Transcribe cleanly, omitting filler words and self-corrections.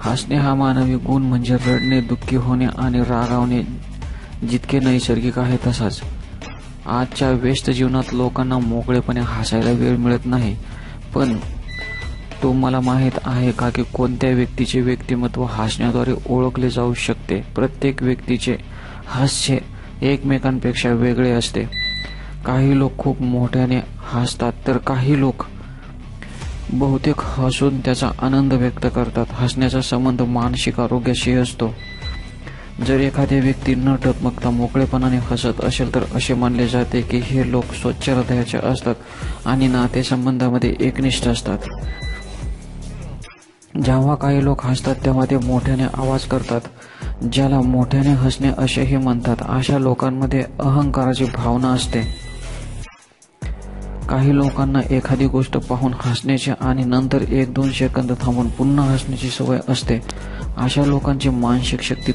हसणे हा मानवी गुण म्हणजे रडणे, दुःखी होणे आणि रागावणे जितके नैसर्गिक आहे तसाच आजच्या व्यस्त जीवनात लोकांना मोकळेपणे हसायला वेळ मिळत नाही. पण तुम्हाला माहीत आहे का की कोणत्या व्यक्तीचे व्यक्तिमत्व हसण्याद्वारे ओळखले जाऊ शकते? प्रत्येक व्यक्तीचे हास्य एकमेकांपेक्षा वेगळे असते. काही लोक खूप मोठ्याने हसतात तर काही लोक बहुतेक हसून त्याचा आनंद व्यक्त करतात. हसण्याचा संबंध मानसिक आरोग्याशी असतो. जर एखादी व्यक्ती न टकमकता मोकळेपणाने हसत असेल तर असे मानले जाते की हे लोक स्वच्छ हृदयाचे असतात आणि नातेसंबंधामध्ये एकनिष्ठ असतात. जेव्हा काही लोक हसतात तेव्हा ते मोठ्याने आवाज करतात, ज्याला मोठ्याने हसणे असेही म्हणतात. अशा लोकांमध्ये अहंकाराची भावना असते. काही लोकांना एखादी गोष्ट पाहून हसण्याची आणि नंतर 1-2 सेकंद थांबून पुन्हा हसण्याची सवय असते. अशा लोकांची मानसिक शक्ती